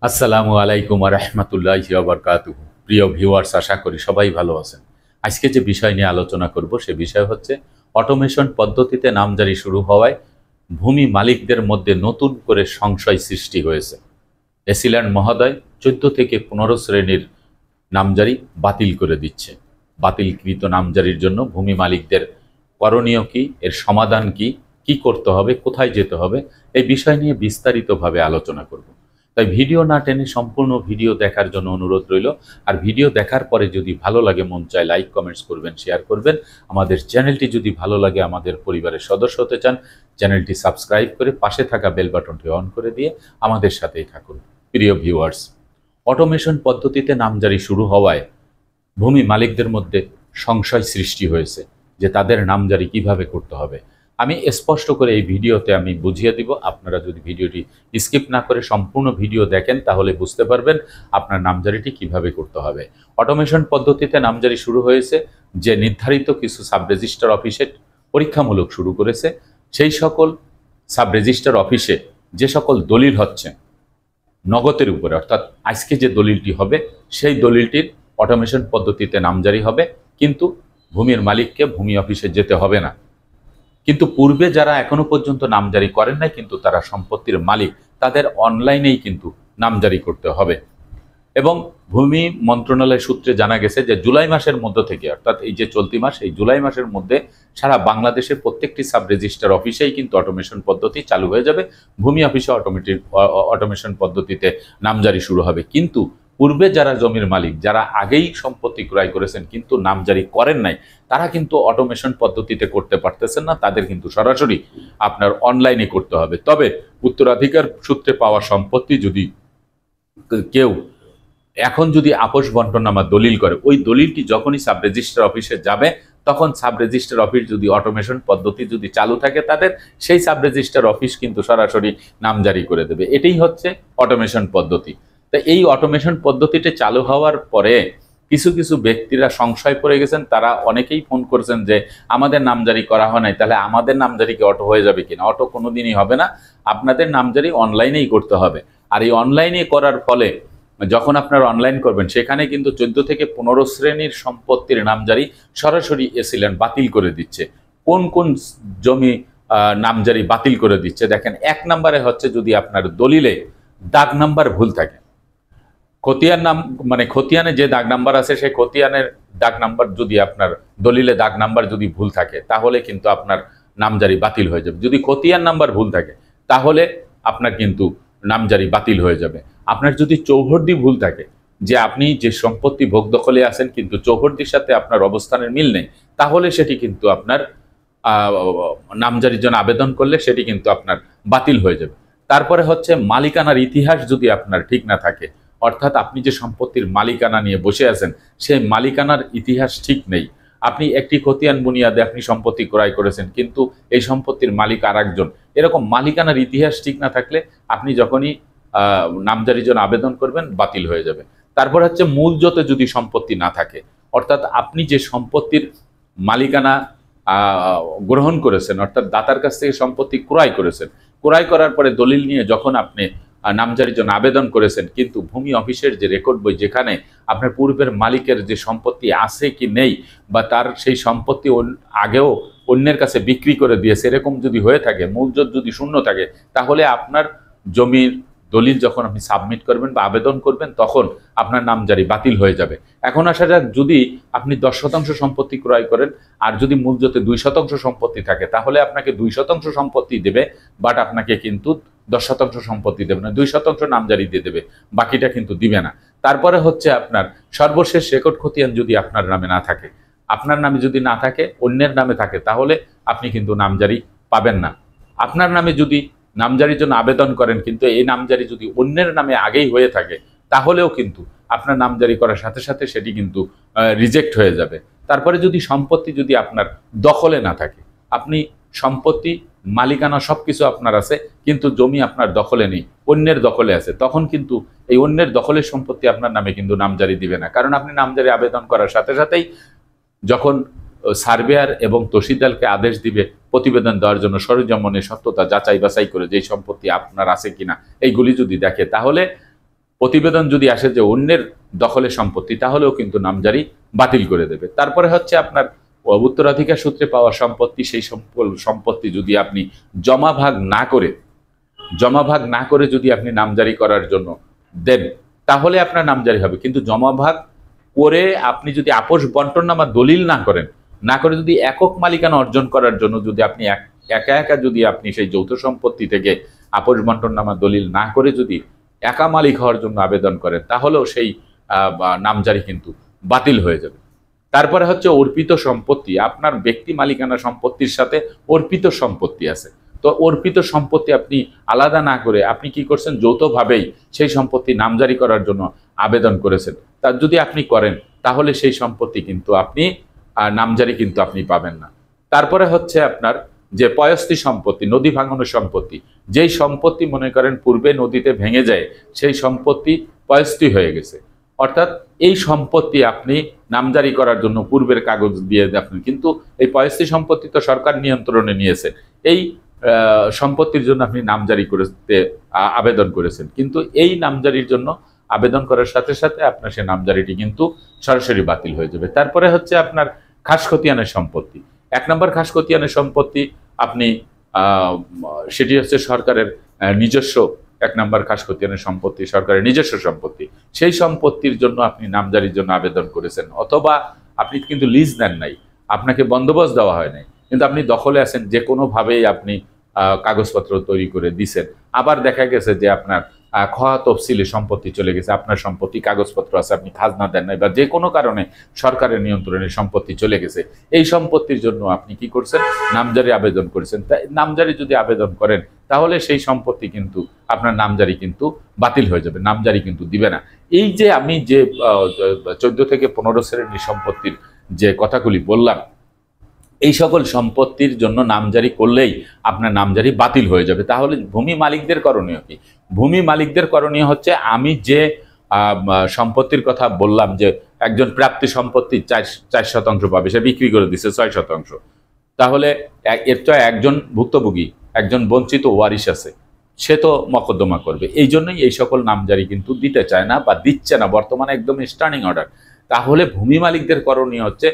আসসালামু আলাইকুম ওয়া রাহমাতুল্লাহি ওয়া বারাকাতুহু। প্রিয় ভিউয়ার্স, আশা করি সবাই ভালো আছেন। আজকে যে বিষয় নিয়ে আলোচনা করব সে বিষয় হচ্ছে অটোমেশন পদ্ধতিতে নামজারি শুরু হওয়ায় ভূমি মালিকদের মধ্যে নতুন করে সংশয় সৃষ্টি হয়েছে। এসিল্যান্ড মহোদয় 14 থেকে 15 শ্রেণীর নামজারি বাতিল করে দিচ্ছে। বাতিলকৃত নামজারির জন্য ভূমি মালিকদের করণীয় কি, এর সমাধান কি, কি করতে হবে, কোথায় যেতে হবে, এই বিষয় নিয়ে বিস্তারিতভাবে আলোচনা করব। তাই ভিডিও না টেনে সম্পূর্ণ ভিডিও দেখার জন্য অনুরোধ রইল। আর ভিডিও দেখার পরে যদি ভালো লাগে, মন চায় লাইক কমেন্টস করবেন, শেয়ার করবেন। আমাদের চ্যানেলটি যদি ভালো লাগে, আমাদের পরিবারের সদস্য হতে চান, চ্যানেলটি সাবস্ক্রাইব করে পাশে থাকা বেল বাটনটি অন করে দিয়ে আমাদের সাথেই থাকুন। প্রিয় ভিউয়ার্স, অটোমেশন পদ্ধতিতে নামজারি শুরু হওয়ায় ভূমি মালিকদের মধ্যে সংশয় সৃষ্টি হয়েছে যে তাদের নামজারি কিভাবে করতে হবে। আমি স্পষ্ট করে এই ভিডিওতে আমি বুঝিয়ে দিব। আপনারা যদি ভিডিওটি স্কিপ না করে সম্পূর্ণ ভিডিও দেখেন তাহলে বুঝতে পারবেন আপনার নামজারিটি কিভাবে করতে হবে। অটোমেশন পদ্ধতিতে নামজারি শুরু হয়েছে যে নির্ধারিত কিছু সাব রেজিস্ট্রার অফিসে পরীক্ষামূলক শুরু করেছে। সেই সকল সাব রেজিস্ট্রার অফিসে যে সকল দলিল হচ্ছে নগদের উপরে, অর্থাৎ আজকে যে দলিলটি হবে সেই দলিলটির অটোমেশন পদ্ধতিতে নামজারি হবে, কিন্তু ভূমির মালিককে ভূমি অফিসে যেতে হবে না। কিন্তু পূর্বে যারা এখনো পর্যন্ত নামজারি করেন নাই কিন্তু তারা সম্পত্তির মালিক, তাদের অনলাইনেই কিন্তু নামজারি করতে হবে। এবং ভূমি মন্ত্রণালয় সূত্রে জানা গেছে যে জুলাই মাসের মধ্য থেকে, অর্থাৎ এই যে চলতি মাস, এই জুলাই মাসের মধ্যে সারা বাংলাদেশের প্রত্যেকটি সাব রেজিস্ট্রার অফিসেই কিন্তু অটোমেশন পদ্ধতি চালু হয়ে যাবে। ভূমি অফিসে অটোমেশন পদ্ধতিতে নামজারি শুরু হবে। কিন্তু পূর্বে যারা জমির মালিক, যারা আগেই সম্পত্তি ক্রয় করেছেন কিন্তু নামজারি করেন নাই, তারা কিন্তু অটোমেশন পদ্ধতিতে করতে পারতেছেন না। তাদের কিন্তু সরাসরি আপনার অনলাইনে করতে হবে। তবে উত্তরাধিকার সূত্রে পাওয়া সম্পত্তি যদি কেউ এখন যদি আপোষ বন্টনামা দলিল করে, ওই দলিলটি যখনই সাব রেজিস্ট্রার অফিসে যাবে তখন সাব রেজিস্ট্রার অফিস যদি অটোমেশন পদ্ধতি যদি চালু থাকে তাদের, সেই সাব রেজিস্ট্রার অফিস কিন্তু সরাসরি নামজারি করে দেবে। এটাই হচ্ছে অটোমেশন পদ্ধতি। তো এই অটোমেশন পদ্ধতিতে চালু হওয়ার পরে কিছু কিছু ব্যক্তিরা সংশয় পড়ে গেছেন। তারা অনেকেই ফোন করছেন যে আমাদের নামজারি করা হয় নাই, তাহলে আমাদের নামজারি কি অটো হয়ে যাবে কিনা? অটো কোনোদিনই হবে না, আপনাদের নামজারি অনলাইনেই করতে হবে। আর এই অনলাইনে করার ফলে যখন আপনারা অনলাইন করবেন সেখানে কিন্তু 14 থেকে 15 শ্রেণীর সম্পত্তির নামজারি সরাসরি এসিল্যান্ড বাতিল করে দিচ্ছে। কোন কোন জমি নামজারি বাতিল করে দিচ্ছে দেখেন। 1 নম্বরে হচ্ছে যদি আপনার দলিলে দাগ নাম্বার ভুল থাকে, খতিয়ান নাম মানে খতিয়ানে যে দাগ নাম্বার আছে সেই খতিয়ানের দাগ নাম্বার যদি আপনার দলিলে দাগ নাম্বার যদি ভুল থাকে তাহলে কিন্তু আপনার নামজারি বাতিল হয়ে যাবে। যদি খতিয়ান নাম্বার ভুল থাকে তাহলে আপনার কিন্তু নামজারি বাতিল হয়ে যাবে। আপনার যদি চৌহদ্দি ভুল থাকে, যে আপনি যে সম্পত্তি ভোগ দখলে আছেন কিন্তু চৌহদ্দির সাথে আপনার অবস্থানের মিল নেই, তাহলে সেটি কিন্তু আপনার নামজারির জন্য আবেদন করলে সেটি কিন্তু আপনার বাতিল হয়ে যাবে। তারপরে হচ্ছে মালিকানার ইতিহাস যদি আপনার ঠিক না থাকে, অর্থাৎ আপনি যে সম্পত্তির মালিকানা নিয়ে বসে আছেন সেই মালিকানার ইতিহাস ঠিক নেই। আপনি একটি খতিয়ান বুনিয়াদে আপনি সম্পত্তি ক্রয় করেছেন কিন্তু এই সম্পত্তির মালিক আর একজন, এরকম মালিকানার ইতিহাস ঠিক না থাকলে আপনি যখনই নামজারির জন্য আবেদন করবেন বাতিল হয়ে যাবে। তারপর হচ্ছে মূলজতে যদি সম্পত্তি না থাকে, অর্থাৎ আপনি যে সম্পত্তির মালিকানা গ্রহণ করেছেন, অর্থাৎ দাতার কাছ থেকে সম্পত্তি ক্রয় করেছেন, ক্রয় করার পরে দলিল নিয়ে যখন আপনি নামজারির জন্য আবেদন করেছেন কিন্তু ভূমি অফিসের যে রেকর্ড বই যেখানে আপনার পূর্বের মালিকের যে সম্পত্তি আছে কি নেই, বা তার সেই সম্পত্তি আগেও অন্যের কাছে বিক্রি করে দিয়েছে, এরকম যদি হয়ে থাকে, মূলজত যদি শূন্য থাকে, তাহলে আপনার জমির দলিল যখন আপনি সাবমিট করবেন বা আবেদন করবেন তখন আপনার নামজারি বাতিল হয়ে যাবে। এখন আসা যাক, যদি আপনি 10% সম্পত্তি ক্রয় করেন আর যদি মূলজতে 2% সম্পত্তি থাকে তাহলে আপনাকে 2% সম্পত্তি দেবে, বাট আপনাকে কিন্তু 10% সম্পত্তি দেবে না, 2% নামজারি দিয়ে দেবে, বাকিটা কিন্তু দিবে না। তারপরে হচ্ছে আপনার সর্বশেষ রেকর্ড খতিয়ান যদি আপনার নামে না থাকে, আপনার নামে যদি না থাকে অন্যের নামে থাকে, তাহলে আপনি কিন্তু নামজারি পাবেন না। আপনার নামে যদি নামজারির জন্য আবেদন করেন কিন্তু এই নামজারি যদি অন্যের নামে আগেই হয়ে থাকে তাহলেও কিন্তু আপনার নামজারি করার সাথে সাথে সেটি কিন্তু রিজেক্ট হয়ে যাবে। তারপরে যদি সম্পত্তি যদি আপনার দখলে না থাকে, আপনি সম্পত্তি মালিকানা সবকিছু আপনার আছে কিন্তু জমি আপনার দখলে নেই, অন্যের দখলে আছে, তখন কিন্তু এই অন্যের দখলের সম্পত্তি আপনার নামে কিন্তু নামজারি দিবে না। কারণ আপনি নামজারি আবেদন করার সাথে সাথেই যখন সার্ভেয়ার এবং তহসিলদারকে আদেশ দিবে প্রতিবেদন দেওয়ার জন্য সরজমিনে সত্যতা যাচাই বাছাই করে যে সম্পত্তি আপনার আছে কিনা এইগুলি যদি দেখে, তাহলে প্রতিবেদন যদি আসে যে অন্যের দখলে সম্পত্তি, তাহলেও কিন্তু নামজারি বাতিল করে দেবে। তারপরে হচ্ছে আপনার উত্তরাধিকার সূত্রে পাওয়া সম্পত্তি, সেই সম্পত্তি যদি আপনি জমাভাগ না করে যদি আপনি নামজারি করার জন্য দেন, তাহলে আপনার নামজারি হবে। কিন্তু জমাভাগ করে আপনি যদি আপোষ বন্টননামা দলিল না করে যদি একক মালিকানা অর্জন করার জন্য যদি আপনি একা একা যদি আপনি সেই যৌথ সম্পত্তি থেকে আপোষ বন্টননামা দলিল না করে যদি একা মালিক হওয়ার জন্য আবেদন করেন, তাহলেও সেই নামজারি কিন্তু বাতিল হয়ে যাবে। তারপরে হচ্ছে অর্পিত সম্পত্তি। আপনার ব্যক্তি মালিকানা সম্পত্তির সাথে অর্পিত সম্পত্তি আছে, তো অর্পিত সম্পত্তি আপনি আলাদা না করে আপনি কি করছেন, যৌথভাবেই সেই সম্পত্তি নামজারি করার জন্য আবেদন করেছেন। তা যদি আপনি করেন, তাহলে সেই সম্পত্তি কিন্তু আপনি নামজারি কিন্তু আপনি পাবেন না। তারপরে হচ্ছে আপনার যে পয়স্তি সম্পত্তি, নদী ভাঙনের সম্পত্তি, যেই সম্পত্তি মনে করেন পূর্বে নদীতে ভেঙে যায়, সেই সম্পত্তি পয়স্তি হয়ে গেছে, অর্থাৎ এই সম্পত্তি আপনি নামজারি করার জন্য পূর্বের কাগজ দিয়ে আপনি, কিন্তু এই পয়স্তি সম্পত্তি তো সরকার নিয়ন্ত্রণে নিয়েছে, এই সম্পত্তির জন্য আপনি নামজারি করতে আবেদন করেছেন, কিন্তু এই নামজারির জন্য আবেদন করার সাথে সাথে আপনার সে নামজারিটি কিন্তু সরাসরি বাতিল হয়ে যাবে। তারপরে হচ্ছে আপনার খাস খতিয়ানের সম্পত্তি। 1 নম্বর খাস খতিয়ানের সম্পত্তি আপনি সেটি হচ্ছে সরকারের নিজস্ব 1 নম্বর খাস খতিয়ানের সম্পত্তি, সরকারের নিজস্ব সম্পত্তি। সেই সম্পত্তির জন্য আপনি নামজারির জন্য আবেদন করেছেন, অথবা আপনি কিন্তু লিজ নেন নাই, আপনাকে বন্দোবস্ত দেওয়া হয় নাই, কিন্তু আপনি দখলে আছেন, যে কোনোভাবেই আপনি কাগজপত্র তৈরি করে দিছেন। আবার দেখা গেছে যে আপনার খোয়া তফসিলে সম্পত্তি চলে গেছে, আপনার সম্পত্তি কাগজপত্র আছে, আপনি খাজনা দেন নাই, বা যে কোনো কারণে সরকারের নিয়ন্ত্রণে সম্পত্তি চলে গেছে, এই সম্পত্তির জন্য আপনি কি করছেন, নামজারি আবেদন করেছেন। তাই নামজারি যদি আবেদন করেন, তাহলে সেই সম্পত্তি কিন্তু আপনার নামজারি কিন্তু বাতিল হয়ে যাবে, নামজারি কিন্তু দিবে না। এই যে আমি যে 14 থেকে 15 শ্রেণীর সম্পত্তির যে কথাগুলি বললাম, এই সকল সম্পত্তির জন্য নামজারি করলেই আপনার নামজারি বাতিল হয়ে যাবে। তাহলে ভূমি মালিকদের করণীয় কি? ভূমি মালিকদের করণীয় হচ্ছে, আমি যে সম্পত্তির কথা বললাম যে একজন প্রাপ্তি সম্পত্তি 4% পাবে, সে বিক্রি করে দিচ্ছে 6%, তাহলে এর তো একজন ভুক্তভোগী, একজন বঞ্চিত ওয়ারিশ আছে, সে তো মকদ্দমা করবে। এই জন্যই এই সকল নামজারি কিন্তু দিতে চায় না বা দিচ্ছে না, বর্তমানে একদম স্ট্যান্ডিং অর্ডার। তাহলে ভূমি মালিকদের করণীয় হচ্ছে,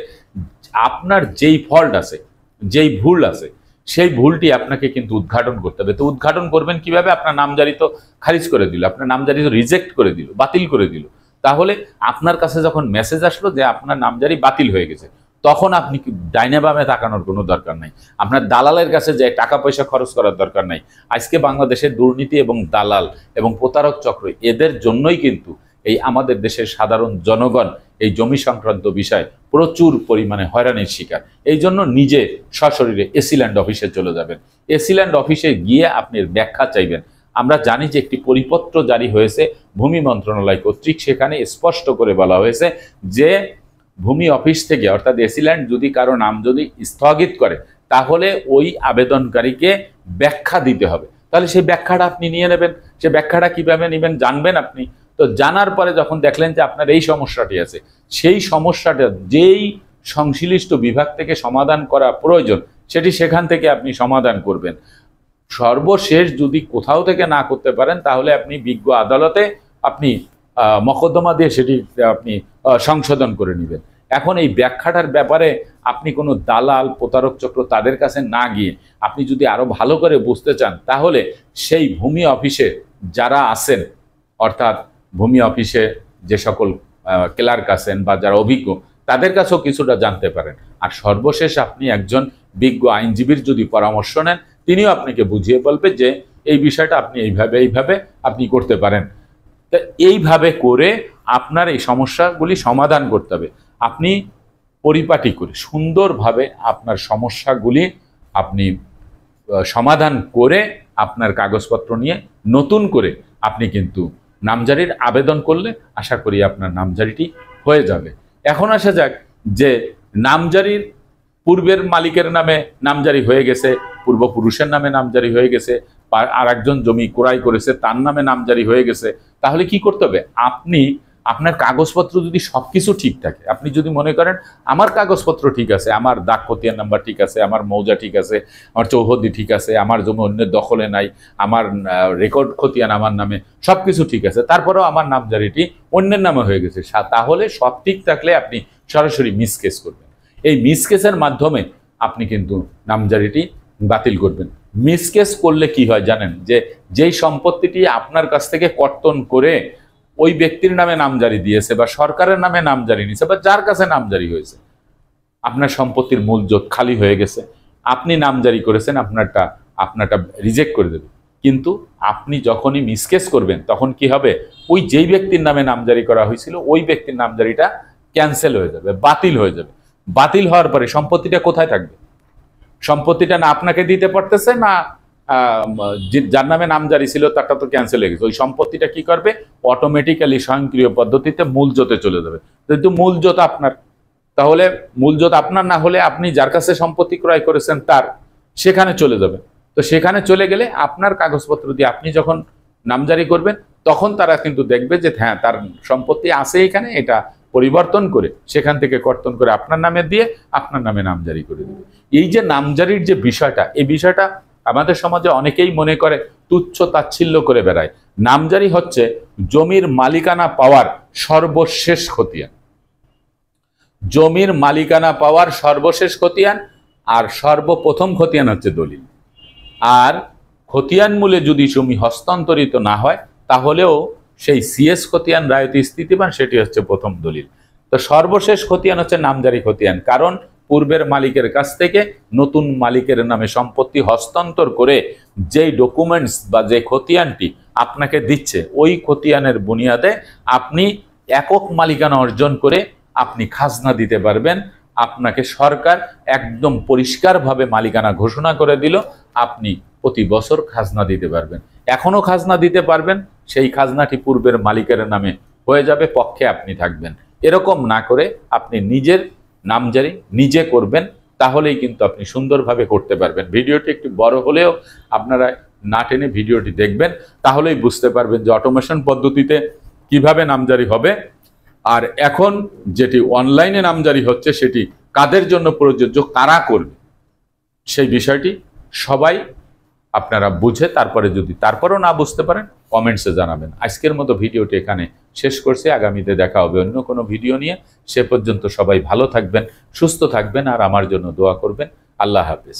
আপনার যেই ফল্ট আছে, যেই ভুল আছে, সেই ভুলটি আপনাকে কিন্তু উদ্ঘাটন করতে হবে। তো উদ্ঘাটন করবেন কিভাবে? আপনার নামজারি তো খারিজ করে দিল, আপনার নামজারি তো রিজেক্ট করে দিল, বাতিল করে দিল। তাহলে আপনার কাছে যখন মেসেজ আসলো যে আপনার নামজারি বাতিল হয়ে গেছে, তখন আপনি ডাইনে বামে তাকানোর কোনো দরকার নাই, আপনার দালালের কাছে যে টাকা পয়সা খরচ করার দরকার নাই। আজকে বাংলাদেশের দুর্নীতি এবং দালাল এবং প্রতারক চক্র, এদের জন্যই কিন্তু এই আমাদের দেশের সাধারণ জনগণ এই জমি সংক্রান্ত বিষয় প্রচুর পরিমাণে হয়রানির শিকার। এই জন্য নিজে সশরীরে এসিল্যান্ড অফিসে চলে যাবেন, এসিল্যান্ড অফিসে গিয়ে আপনি ব্যাখ্যা চাইবেন। আমরা জানি যে একটি পরিপত্র জারি হয়েছে ভূমি মন্ত্রণালয় কর্তৃক, সেখানে স্পষ্ট করে বলা হয়েছে যে ভূমি অফিস থেকে, অর্থাৎ এসিল্যান্ড যদি কারো নাম যদি স্থগিত করে, তাহলে ওই আবেদনকারীকে ব্যাখ্যা দিতে হবে। তাহলে সেই ব্যাখ্যাটা আপনি নিয়ে নেবেন। সে ব্যাখ্যাটা কিভাবে নেবেন জানবেন আপনি। তো জানার পরে যখন দেখলেন যে আপনার এই সমস্যাটি আছে, সেই সমস্যাটা যেই সংশ্লিষ্ট বিভাগ থেকে সমাধান করা প্রয়োজন, সেটি সেখান থেকে আপনি সমাধান করবেন। সর্বশেষ যদি কোথাও থেকে না করতে পারেন, তাহলে আপনি বিজ্ঞ আদালতে আপনি মকদ্দমা দিয়ে সেটি আপনি সংশোধন করে নেবেন। এখন এই ব্যাখ্যাটার ব্যাপারে আপনি কোনো দালাল, প্রতারক চক্র তাদের কাছে না গিয়ে আপনি যদি আরো ভালো করে বুঝতে চান, তাহলে সেই ভূমি অফিসে যারা আছেন, অর্থাৎ ভূমি অফিসে যে সকল ক্লার্ক আছেন বা যারা অভিজ্ঞ, তাদের কাছেও কিছুটা জানতে পারেন। আর সর্বশেষ আপনি একজন বিজ্ঞ আইনজীবীর যদি পরামর্শ নেন, তিনিও আপনাকে বুঝিয়ে বলবে যে এই বিষয়টা আপনি এইভাবে আপনি করতে পারেন। তা এইভাবে করে আপনার এই সমস্যাগুলি সমাধান করতে হবে। আপনি পরিপাটি করে সুন্দরভাবে আপনার সমস্যাগুলি আপনি সমাধান করে আপনার কাগজপত্র নিয়ে নতুন করে আপনি কিন্তু নামজারির আবেদন করলে আশা করি আপনার নামজারিটি হয়ে যাবে। এখন আসা যাক যে নামজারির পূর্বের মালিকের নামে নামজারি হয়ে গেছে, পূর্বপুরুষের নামে নামজারি হয়ে গেছে, আর একজন জমি ক্রয় করেছে তার নামে নামজারি হয়ে গেছে, তাহলে কি করতে হবে? আপনি আপনার কাগজপত্র যদি সবকিছু ঠিক থাকে, আপনি যদি মনে করেন আমার কাগজপত্র ঠিক আছে, আমার দাগ খতিয়ান নাম্বার ঠিক আছে, আমার মৌজা ঠিক আছে, আমার চৌহদ্দি ঠিক আছে, আমার জমি অন্যের দখলে নাই, আমার রেকর্ড খতিয়ান আমার নামে, সবকিছু ঠিক আছে, তারপরেও আমার নামজারিটি অন্যের নামে হয়ে গেছে, তাহলে সব ঠিক থাকলে আপনি সরাসরি মিসকেস করবেন। এই মিসকেসের মাধ্যমে আপনি কিন্তু নামজারিটি বাতিল করবেন। মিসকেস করলে কি হয় জানেন, যে যেই সম্পত্তিটি আপনার কাছ থেকে কর্তন করে ওই ব্যক্তির নামে নামজারি দিয়েছে বা সরকারের নামে নামজারি নিয়েছে বা যার কাছে নামজারি হয়েছে, আপনার সম্পত্তির মূলজোত খালি হয়ে গেছে, আপনি নামজারি করেছেন, আপনারটা রিজেক্ট করে দেবে। কিন্তু আপনি যখনই মিসকেস করবেন তখন কি হবে, ওই যেই ব্যক্তির নামে নামজারি করা হয়েছিল ওই ব্যক্তির নামজারিটা ক্যান্সেল হয়ে যাবে, বাতিল হয়ে যাবে। বাতিল হওয়ার পরে সম্পত্তিটা কোথায় থাকবে? সম্পত্তিটা না আপনাকে দিতে পারতেছে, না যার নামে নামজারি ছিল তারটা তো ক্যান্সেল হয়ে গেছে। ওই সম্পত্তিটা কি করবে, অটোমেটিক্যালি স্বয়ংক্রিয় পদ্ধতিতে মূলজোতে চলে যাবে। যেহেতু মূলজোত আপনার, তাহলে মূলজোত আপনার না হলে আপনি যার কাছে সম্পত্তি ক্রয় করেছেন তার সেখানে চলে যাবে। তো সেখানে চলে গেলে আপনার কাগজপত্র দিয়ে আপনি যখন নামজারি করবেন তখন তারা কিন্তু দেখবে যে হ্যাঁ তার সম্পত্তি আছে এখানে, এটা পরিবর্তন করে সেখান থেকে কর্তন করে আপনার নামে দিয়ে আপনার নামে নামজারি করে দেবে। এই যে নামজারির যে বিষয়টা, এই বিষয়টা আমাদের সমাজে অনেকেই মনে করে তুচ্ছ তাচ্ছিল্য করে বেড়ায়। নামজারি হচ্ছে জমির মালিকানা পাওয়ার সর্বশেষ খতিয়ান। জমির মালিকানা পাওয়ার সর্বশেষ খতিয়ান, আর সর্বপ্রথম খতিয়ান হচ্ছে দলিল। আর খতিয়ান মূলে যদি জমি হস্তান্তরিত না হয় তাহলেও সেই সিএস খতিয়ান রায়ত স্থিতিবান, সেটি হচ্ছে প্রথম দলিল। তো সর্বশেষ খতিয়ান হচ্ছে নামজারি খতিয়ান, কারণ পূর্বের মালিকের কাছ থেকে নতুন মালিকের নামে সম্পত্তি হস্তান্তর করে যেই ডকুমেন্টস বা যে খতিয়ানটি আপনাকে দিচ্ছে, ওই খতিয়ানের বুনিয়াদে আপনি একক মালিকানা অর্জন করে আপনি খাজনা দিতে পারবেন। আপনাকে সরকার একদম পরিষ্কারভাবে মালিকানা ঘোষণা করে দিল, আপনি প্রতি বছর খাজনা দিতে পারবেন। এখনো খাজনা দিতে পারবেন, সেই খাজনাটি পূর্বের মালিকের নামে হয়ে যাবে, পক্ষে আপনি থাকবেন। এরকম না করে আপনি নিজের নামজারি নিজে করবেন, তাহলেই কিন্তু আপনি সুন্দরভাবে করতে পারবেন। ভিডিওটি একটু বড় হলেও আপনারা না টেনে ভিডিওটি দেখবেন, তাহলেই বুঝতে পারবেন যে অটোমেশন পদ্ধতিতে কিভাবে নামজারি হবে, আর এখন যেটি অনলাইনে নামজারি হচ্ছে সেটি কাদের জন্য প্রযোজ্য, কারা করবে, সেই বিষয়টি সবাই আপনারা বুঝে তারপরে যদি তারপরেও না বুঝতে পারেন কমেন্টসে জানাবেন। আজকের মতো ভিডিওটি এখানে শেষ করছি, আগামীতে দেখা হবে অন্য কোনো ভিডিও নিয়ে। সে পর্যন্ত সবাই ভালো থাকবেন, সুস্থ থাকবেন, আর আমার জন্য দোয়া করবেন। আল্লাহ হাফেজ।